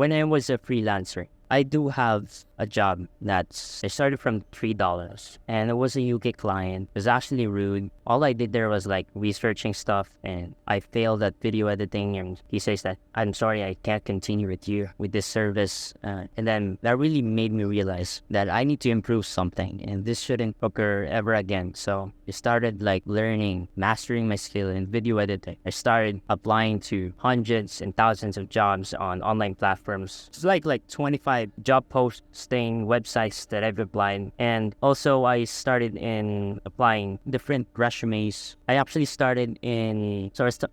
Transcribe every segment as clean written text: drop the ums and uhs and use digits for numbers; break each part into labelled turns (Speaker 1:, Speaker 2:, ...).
Speaker 1: when I was a freelancer, I do have a job I started from $3 and it was a UK client. It was actually rude. All I did there was like researching stuff and I failed at video editing, and he says that I'm sorry, I can't continue with you with this service. And then that really made me realize that I need to improve something and this shouldn't occur ever again. So I started like learning, mastering my skill in video editing. I started applying to hundreds and thousands of jobs on online platforms. It's like 25 job posting websites that I've applied. And also I started in applying different resumes. I actually started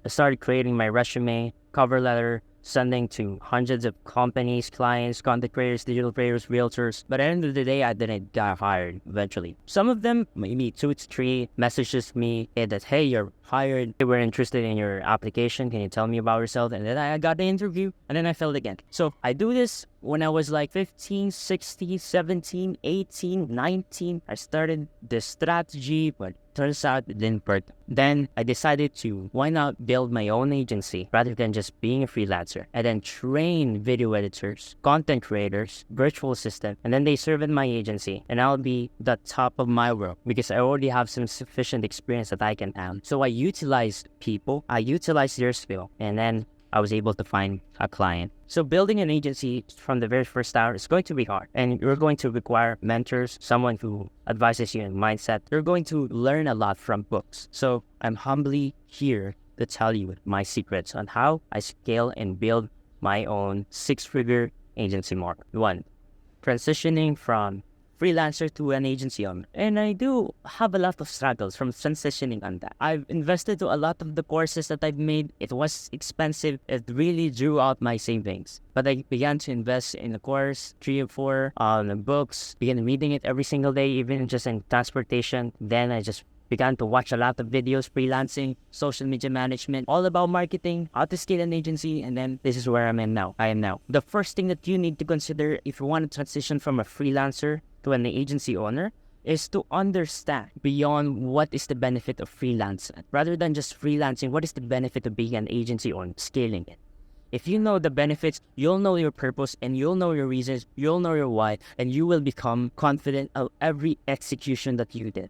Speaker 1: started creating my resume, cover letter, sending to hundreds of companies, clients, content creators, digital creators, realtors. But at the end of the day, I didn't get hired eventually. Some of them, maybe 2 to 3, messages me that, hey, you're hired. They were interested in your application. Can you tell me about yourself? And then I got the interview and then I failed again. So I do this when I was like 15, 16, 17, 18, 19. I started this strategy, but turns out it didn't work. Then I decided to, why not build my own agency rather than just being a freelancer, and then train video editors, content creators, virtual assistant, and then they serve in my agency and I'll be the top of my world because I already have some sufficient experience that I can add. So I utilized people, I utilized their skill, and then I was able to find a client. So building an agency from the very first hour is going to be hard, and you're going to require mentors, someone who advises you in mindset. You're going to learn a lot from books. So I'm humbly here to tell you my secrets on how I scale and build my own 6-figure agency market. 1, transitioning from freelancer to an agency owner. And I do have a lot of struggles from transitioning on that. I've invested to a lot of the courses that I've made. It was expensive. It really drew out my savings. But I began to invest in a course, 3 or 4 books, began reading it every single day, even just in transportation. Then I just began to watch a lot of videos, freelancing, social media management, all about marketing, how to scale an agency, and then this is where I am now. The first thing that you need to consider if you want to transition from a freelancer to an agency owner is to understand beyond what is the benefit of freelancing. Rather than just freelancing, what is the benefit of being an agency owner, scaling it? If you know the benefits, you'll know your purpose and you'll know your reasons, you'll know your why, and you will become confident of every execution that you did.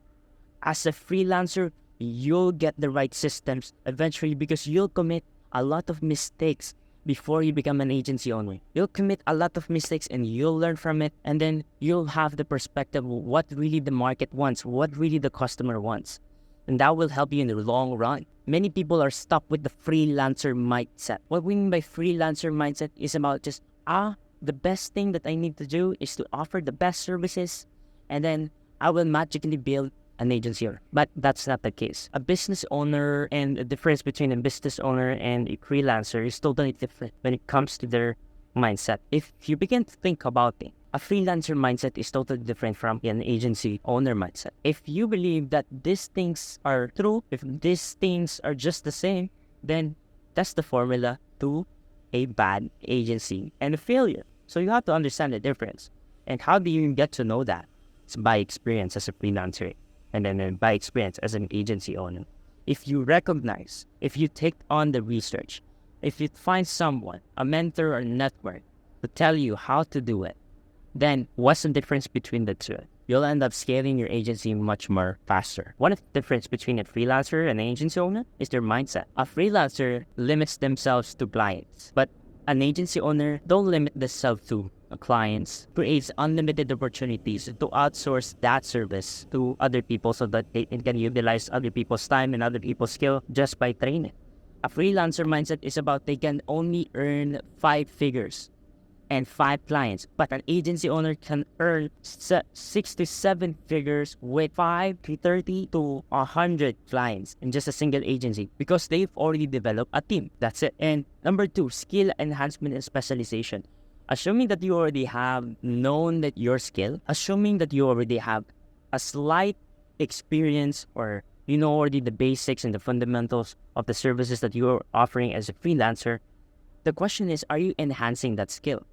Speaker 1: As a freelancer, you'll get the right systems eventually because you'll commit a lot of mistakes before you become an agency owner. You'll commit a lot of mistakes and you'll learn from it, and then you'll have the perspective of what really the market wants, what really the customer wants. And that will help you in the long run. Many people are stuck with the freelancer mindset. What we mean by freelancer mindset is about just, the best thing that I need to do is to offer the best services, and then I will magically build an agency owner. But that's not the case. A business owner, and the difference between a business owner and a freelancer is totally different when it comes to their mindset. If you begin to think about it, a freelancer mindset is totally different from an agency owner mindset. If you believe that these things are true, if these things are just the same, then that's the formula to a bad agency and a failure. So you have to understand the difference. And how do you get to know that? It's by experience as a freelancer, and then by experience as an agency owner. If you recognize, if you take on the research, if you find someone, a mentor or network, to tell you how to do it, then what's the difference between the two? You'll end up scaling your agency much more faster. One of the difference between a freelancer and an agency owner is their mindset. A freelancer limits themselves to clients, but an agency owner don't limit themselves to clients, creates unlimited opportunities to outsource that service to other people so that they can utilize other people's time and other people's skill just by training. A freelancer mindset is about they can only earn 5 figures and 5 clients, but an agency owner can earn 6 to 7 figures with 5 to 30 to 100 clients in just a single agency because they've already developed a team. That's it. And number 2, skill enhancement and specialization. Assuming that you already have known that your skill, assuming that you already have a slight experience or you know already the basics and the fundamentals of the services that you're offering as a freelancer, the question is, are you enhancing that skill?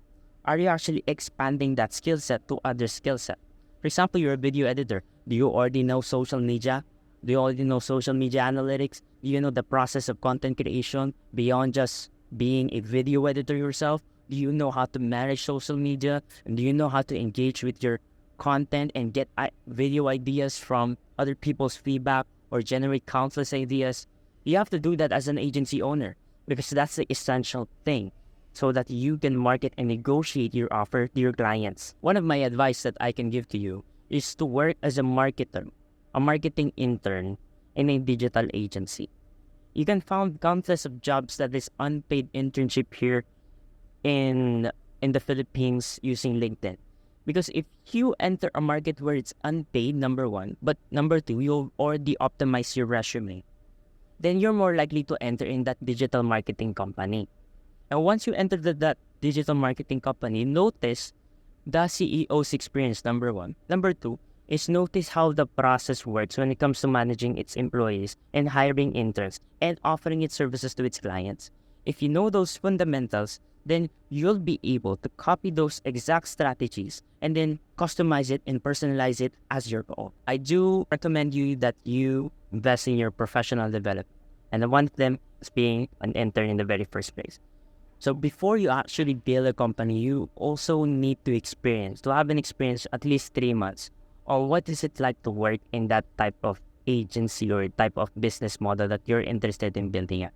Speaker 1: Are you actually expanding that skill set to other skill set? For example, you're a video editor. Do you already know social media? Do you already know social media analytics? Do you know the process of content creation beyond just being a video editor yourself? Do you know how to manage social media? And do you know how to engage with your content and get video ideas from other people's feedback or generate countless ideas? You have to do that as an agency owner because that's the essential thing so that you can market and negotiate your offer to your clients. One of my advice that I can give to you is to work as a marketer, a marketing intern in a digital agency. You can find countless of jobs that is unpaid internship here in the Philippines using LinkedIn. Because if you enter a market where it's unpaid, number one, but number two, you'll already optimize your resume, then you're more likely to enter in that digital marketing company. And once you enter that digital marketing company, notice the CEO's experience, number one. Number two is notice how the process works when it comes to managing its employees and hiring interns and offering its services to its clients. If you know those fundamentals, then you'll be able to copy those exact strategies and then customize it and personalize it as your own. I do recommend you that you invest in your professional development. And one of them is being an intern in the very first place. So before you actually build a company, you also need to have an experience at least 3 months on what is it like to work in that type of agency or type of business model that you're interested in building at.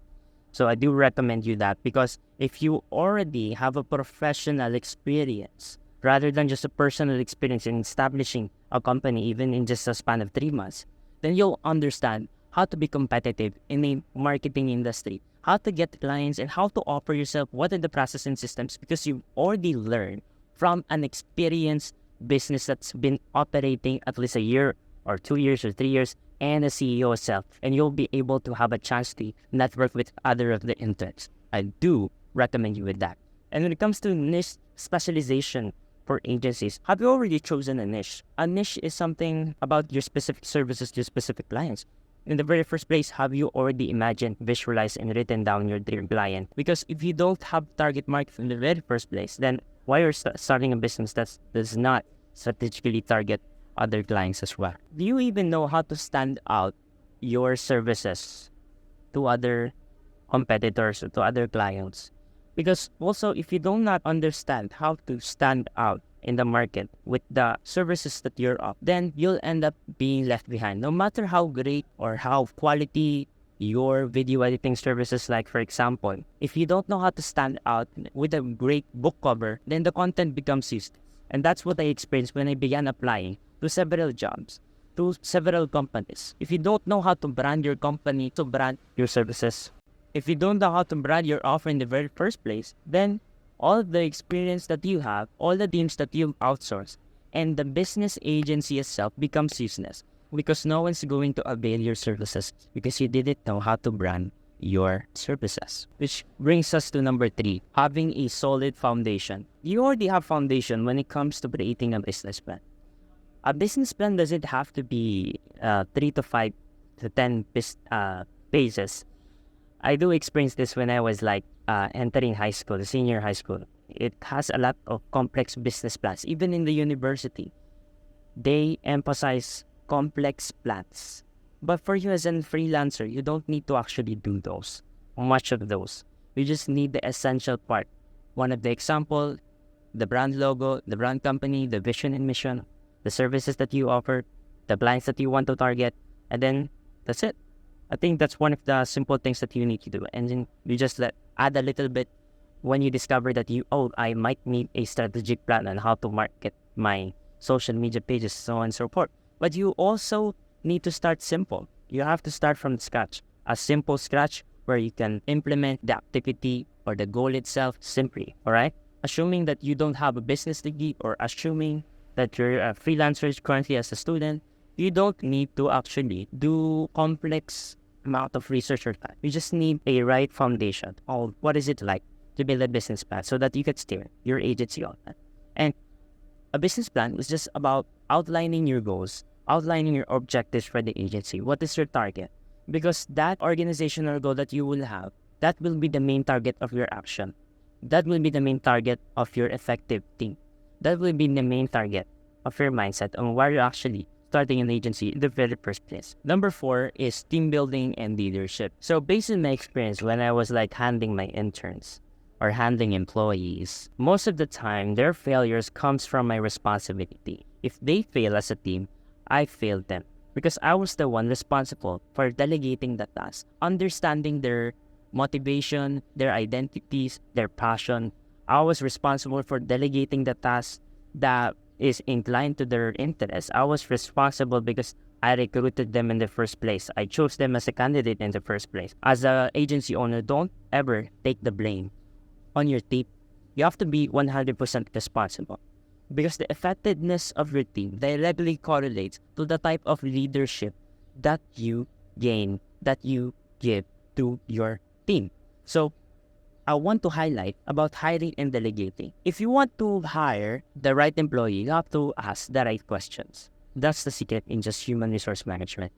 Speaker 1: So I do recommend you that because if you already have a professional experience, rather than just a personal experience in establishing a company, even in just a span of 3 months, then you'll understand how to be competitive in the marketing industry, how to get clients, and how to offer yourself, what are the processes and systems, because you've already learned from an experienced business that's been operating at least a year or 2 years or 3 years and a CEO itself, and you'll be able to have a chance to network with other of the interns. I do recommend you with that. And when it comes to niche specialization for agencies, have you already chosen a niche? A niche is something about your specific services to your specific clients. In the very first place, have you already imagined, visualized, and written down your dear client? Because if you don't have target market in the very first place, then why are you starting a business that does not strategically target other clients as well? Do you even know how to stand out your services to other competitors or to other clients? Because also, if you do not understand how to stand out in the market with the services that you're up, then you'll end up being left behind. No matter how great or how quality your video editing services, like for example, if you don't know how to stand out with a great book cover, then the content becomes useless. And that's what I experienced when I began applying to several jobs, to several companies. If you don't know how to brand your company, to brand your services, if you don't know how to brand your offer in the very first place, then all the experience that you have, all the teams that you've outsourced, and the business agency itself becomes useless because no one's going to avail your services because you didn't know how to brand your services. Which brings us to number 3, having a solid foundation. You already have foundation when it comes to creating a business plan. A business plan doesn't have to be 3 to 5 to 10 pages. I do experience this when I was entering high school, senior high school. It has a lot of complex business plans. Even in the university, they emphasize complex plans. But for you as a freelancer, you don't need to actually do much of those. You just need the essential part. One of the example, the brand logo, the brand company, the vision and mission, the services that you offer, the clients that you want to target, and then that's it. I think that's one of the simple things that you need to do. And then you just add a little bit when you discover that I might need a strategic plan on how to market my social media pages, so on and so forth. But you also need to start simple. You have to start from scratch. A simple scratch where you can implement the activity or the goal itself simply, all right? Assuming that you don't have a business degree or assuming that you're a freelancer currently as a student, you don't need to actually do complex amount of research or time. You just need a right foundation of what is it like to build a business plan so that you can steer your agency on that. And a business plan is just about outlining your goals, outlining your objectives for the agency. What is your target? Because that organizational goal that you will have, that will be the main target of your action. That will be the main target of your effective team. That will be the main target of your mindset on why you're actually starting an agency in the very first place. Number 4 is team building and leadership. So based on my experience when I was handling my interns, or handling employees, most of the time their failures comes from my responsibility. If they fail as a team, I failed them because I was the one responsible for delegating the task, understanding their motivation, their identities, their passion. I was responsible for delegating the task that is inclined to their interests. I was responsible because I recruited them in the first place. I chose them as a candidate in the first place. As an agency owner, don't ever take the blame on your team. You have to be 100% responsible because the effectiveness of your team directly correlates to the type of leadership that you gain, that you give to your team. So I want to highlight about hiring and delegating. If you want to hire the right employee, you have to ask the right questions. That's the secret in just human resource management.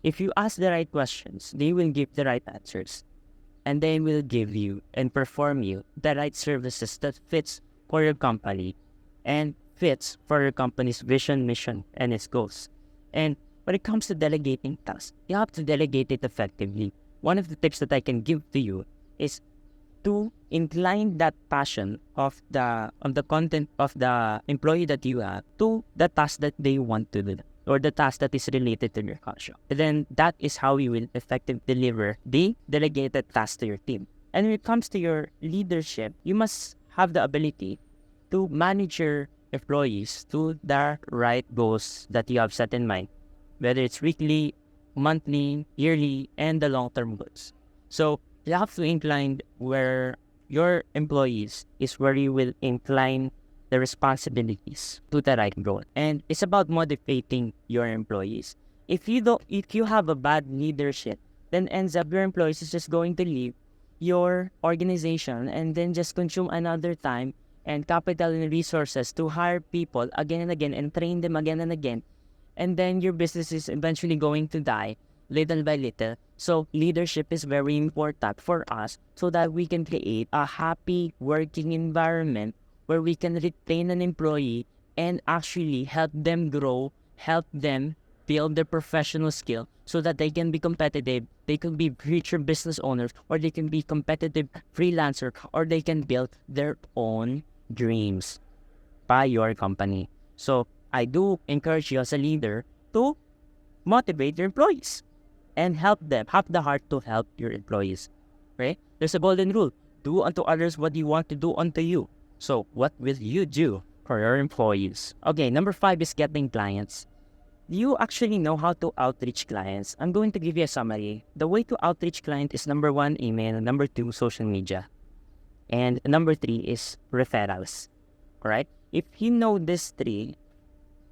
Speaker 1: If you ask the right questions, they will give the right answers. And they will give you and perform you the right services that fits for your company and fits for your company's vision, mission, and its goals. And when it comes to delegating tasks, you have to delegate it effectively. One of the tips that I can give to you is to incline that passion of the content of the employee that you have to the task that they want to do or the task that is related to your contract. And then that is how you will effectively deliver the delegated task to your team. And when it comes to your leadership, you must have the ability to manage your employees to the right goals that you have set in mind, whether it's weekly, monthly, yearly, and the long-term goals. So you have to incline where your employees is where you will incline the responsibilities to the right goal. And it's about motivating your employees. If you have a bad leadership, then ends up your employees is just going to leave your organization and then just consume another time and capital and resources to hire people again and again and train them again and again. And then your business is eventually going to die little by little. So leadership is very important for us so that we can create a happy working environment where we can retain an employee and actually help them grow, help them build their professional skill so that they can be competitive, they can be future business owners, or they can be competitive freelancer, or they can build their own dreams by your company. So I do encourage you as a leader to motivate your employees and help them, have the heart to help your employees, right? There's a golden rule. Do unto others what you want to do unto you. So what will you do for your employees? Okay, number 5 is getting clients. Do you actually know how to outreach clients? I'm going to give you a summary. The way to outreach client is number 1, email, number 2, social media, and number 3 is referrals. All right? If you know these 3,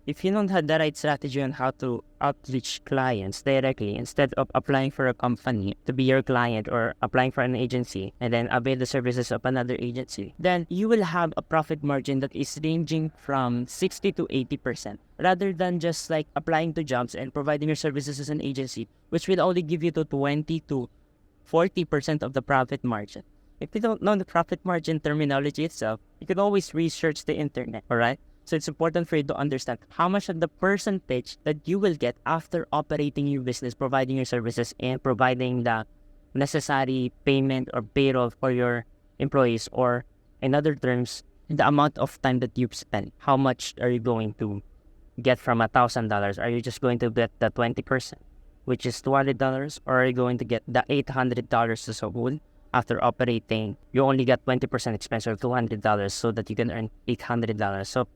Speaker 1: if you don't have the right strategy on how to outreach clients directly, instead of applying for a company to be your client or applying for an agency and then avail the services of another agency, then you will have a profit margin that is ranging from 60 to 80%, rather than just like applying to jobs and providing your services as an agency, which will only give you to 20 to 40% of the profit margin. If you don't know the profit margin terminology itself, you can always research the internet, all right? So it's important for you to understand how much of the percentage that you will get after operating your business, providing your services, and providing the necessary payment or payroll for your employees, or in other terms, the amount of time that you've spent. How much are you going to get from $1,000? Are you just going to get the 20%, which is $200, or are you going to get the $800 as a whole? After operating, you only got 20% expense or $200 so that you can earn $800. So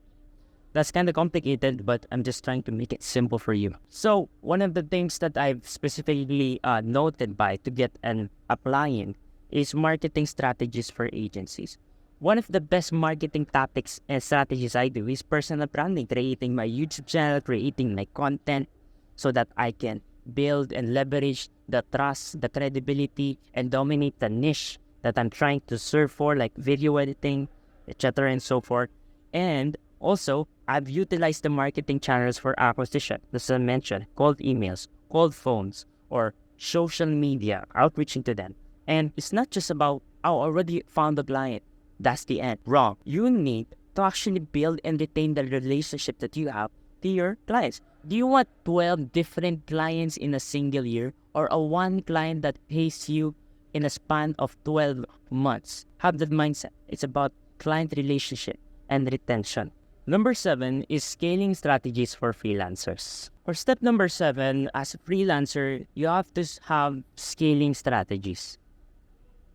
Speaker 1: that's kind of complicated, but I'm just trying to make it simple for you. So one of the things that I've specifically noted by to get an client is marketing strategies for agencies. One of the best marketing tactics and strategies I do is personal branding, creating my YouTube channel, creating my content so that I can build and leverage the trust, the credibility, and dominate the niche that I'm trying to serve for, like video editing, etc. and so forth. And also, I've utilized the marketing channels for acquisition, as I mentioned, cold emails, cold phones, or social media, outreaching to them. And it's not just about, I already found the client. That's the end. Wrong. You need to actually build and retain the relationship that you have to your clients. Do you want 12 different clients in a single year, or a one client that pays you in a span of 12 months. Have that mindset. It's about client relationship and retention. Number 7 is scaling strategies for freelancers. For step number 7, as a freelancer, you have to have scaling strategies.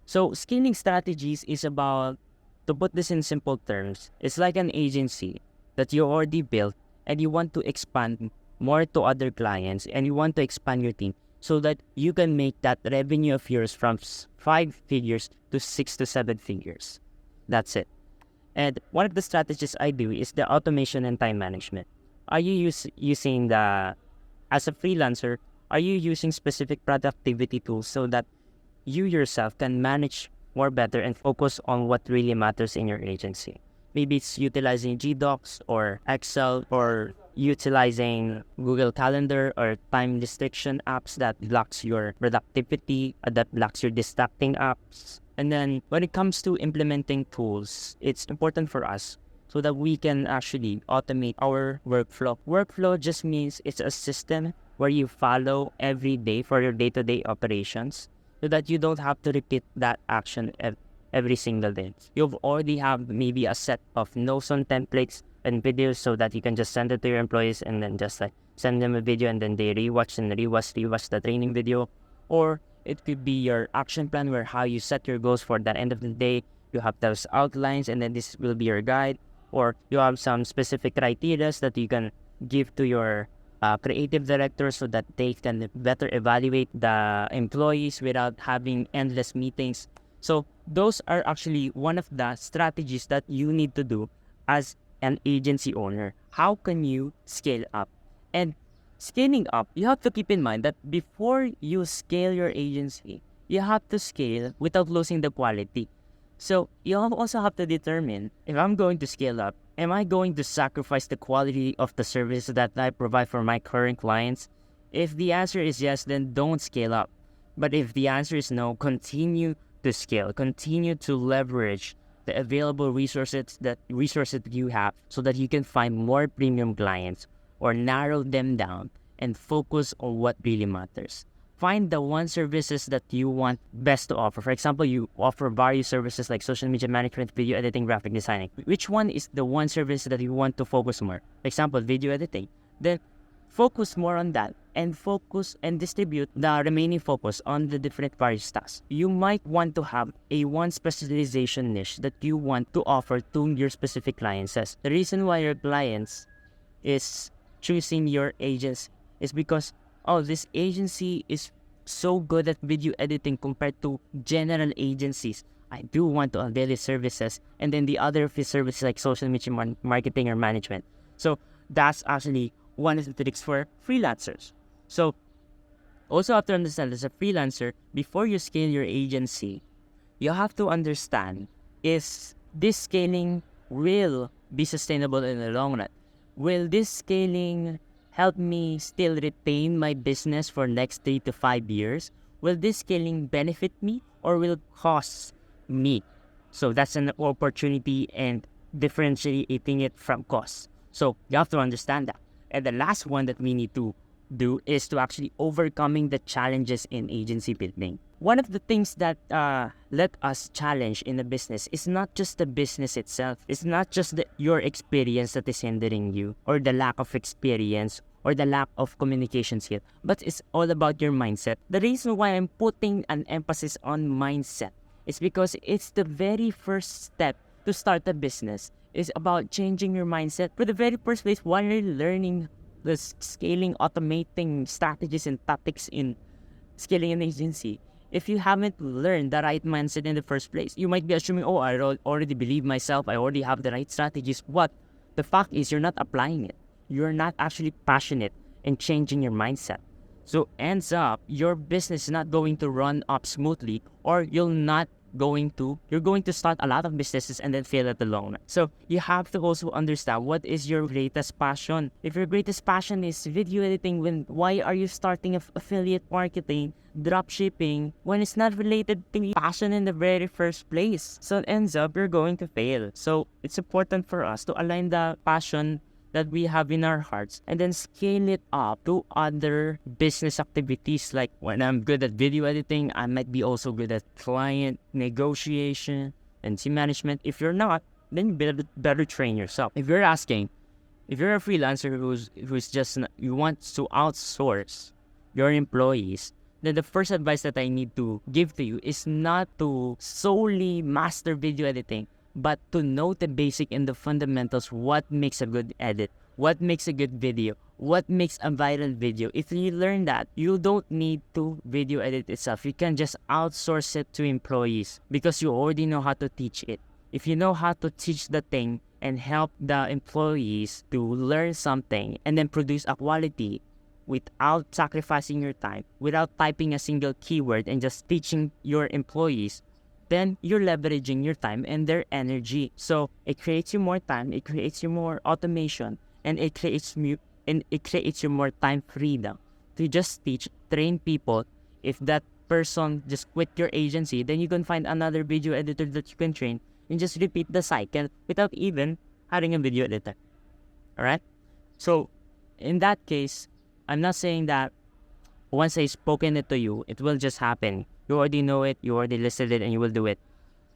Speaker 1: So scaling strategies is about, to put this in simple terms, it's like an agency that you already built and you want to expand more to other clients and you want to expand your team so that you can make that revenue of yours from 5 figures to 6 to 7 figures. That's it. And one of the strategies I do is the automation and time management. Are you using as a freelancer, are you using specific productivity tools so that you yourself can manage more better and focus on what really matters in your agency? Maybe it's utilizing GDocs or Excel or utilizing Google Calendar or time restriction apps that blocks your productivity, that blocks your distracting apps. And then when it comes to implementing tools, it's important for us so that we can actually automate our workflow. Workflow just means it's a system where you follow every day for your day-to-day operations so that you don't have to repeat that action every single day. You've already have maybe a set of Notion templates and videos so that you can just send it to your employees and then just like send them a video and then they rewatch the training video. Or it could be your action plan where how you set your goals for the end of the day. You have those outlines and then this will be your guide. Or you have some specific criteria that you can give to your creative director so that they can better evaluate the employees without having endless meetings. So those are actually one of the strategies that you need to do as an agency owner. How can you scale up? And scaling up, you have to keep in mind that before you scale your agency, you have to scale without losing the quality. So you also have to determine, if I'm going to scale up, am I going to sacrifice the quality of the service that I provide for my current clients? If the answer is yes, then don't scale up. But if the answer is no, continue to scale, continue to leverage the available resources that you have so that you can find more premium clients or narrow them down and focus on what really matters. Find the one services that you want best to offer. For example, you offer various services like social media management, video editing, graphic designing. Which one is the one service that you want to focus more? For example, video editing. Then focus more on that and focus and distribute the remaining focus on the different various tasks. You might want to have a one specialization niche that you want to offer to your specific clients. The reason why your clients is choosing your agents is because, oh, this agency is so good at video editing compared to general agencies. I do want to avail these services. And then the other services like social media marketing or management. So that's actually one of the tricks for freelancers. So also have to understand, as a freelancer, before you scale your agency, you have to understand, is this scaling will be sustainable in the long run? Will this scaling help me still retain my business for next 3 to 5 years? Will this scaling benefit me or will it cost me? So that's an opportunity and differentiating it from cost. So you have to understand that. And the last one that we need to do is to actually overcoming the challenges in agency building. One of the things that let us challenge in the business is not just the business itself. It's not just your experience that is hindering you or the lack of experience or the lack of communication skill, but it's all about your mindset. The reason why I'm putting an emphasis on mindset is because it's the very first step to start a business. Is about changing your mindset. For the very first place, while you're learning the scaling, automating strategies and tactics in scaling an agency, if you haven't learned the right mindset in the first place, you might be assuming, oh, I already believe myself, I already have the right strategies. What? The fact is you're not applying it. You're not actually passionate in changing your mindset. So ends up, your business is not going to run up smoothly, or you're going to start a lot of businesses and then fail at the long run. So you have to also understand, what is your greatest passion? If your greatest passion is video editing, why are you starting affiliate marketing, drop shipping, when it's not related to your passion in the very first place? So it ends up you're going to fail. So it's important for us to align the passion that we have in our hearts and then scale it up to other business activities. Like when I'm good at video editing, I might be also good at client negotiation and team management. If you're not, then you better train yourself. If you're asking, if you're a freelancer who's just you want to outsource your employees, then the first advice that I need to give to you is not to solely master video editing, but to know the basic and the fundamentals. What makes a good edit? What makes a good video? What makes a viral video? If you learn that, you don't need to video edit itself. You can just outsource it to employees because you already know how to teach it. If you know how to teach the thing and help the employees to learn something and then produce a quality without sacrificing your time, without typing a single keyword and just teaching your employees, then you're leveraging your time and their energy. So it creates you more time, it creates you more automation, and it creates you more time freedom to just teach, train people. If that person just quit your agency, then you can find another video editor that you can train and just repeat the cycle without even having a video editor. Alright? So in that case, I'm not saying that once I spoken it to you, it will just happen. You already know it, you already listed it, and you will do it.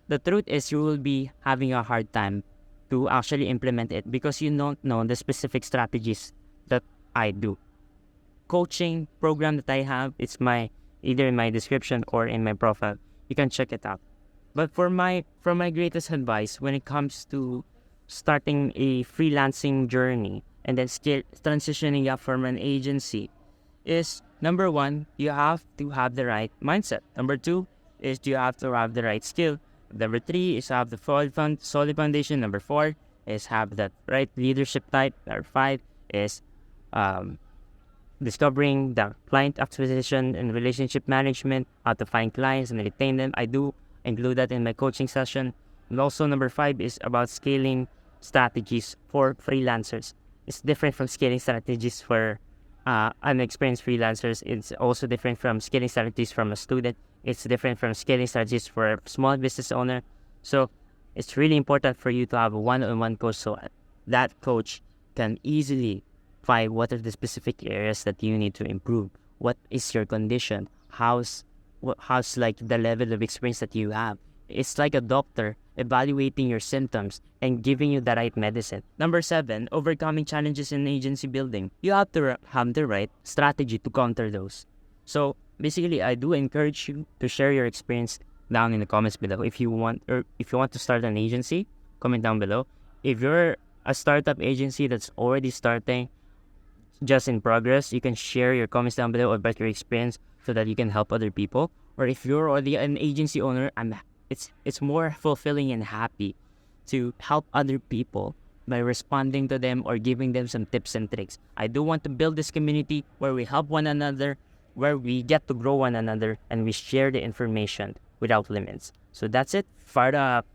Speaker 1: The truth is you will be having a hard time to actually implement it because you don't know the specific strategies that I do. Coaching program that I have, it's either in my description or in my profile. You can check it out. But for my greatest advice when it comes to starting a freelancing journey and then transitioning up from an agency is, number one, you have to have the right mindset. Number two is you have to have the right skill. Number three is have the solid foundation. Number four is have that right leadership type. Number five is discovering the client acquisition and relationship management, how to find clients and retain them. I do include that in my coaching session. And also number five is about scaling strategies for freelancers. It's different from scaling strategies for unexperienced freelancers. It's also different from scaling strategies from a student. It's different from scaling strategies for a small business owner. So it's really important for you to have a one-on-one coach so that coach can easily find what are the specific areas that you need to improve. What is your condition? How's like the level of experience that you have? It's like a doctor evaluating your symptoms and giving you the right medicine. Number 7, overcoming challenges in agency building. You have to have the right strategy to counter those. So basically, I do encourage you to share your experience down in the comments below. If you want to start an agency, comment down below. If you're a startup agency that's already starting, just in progress, you can share your comments down below about your experience so that you can help other people. Or if you're already an agency owner, it's more fulfilling and happy to help other people by responding to them or giving them some tips and tricks. I do want to build this community where we help one another, where we get to grow one another, and we share the information without limits. So that's it. Fired up.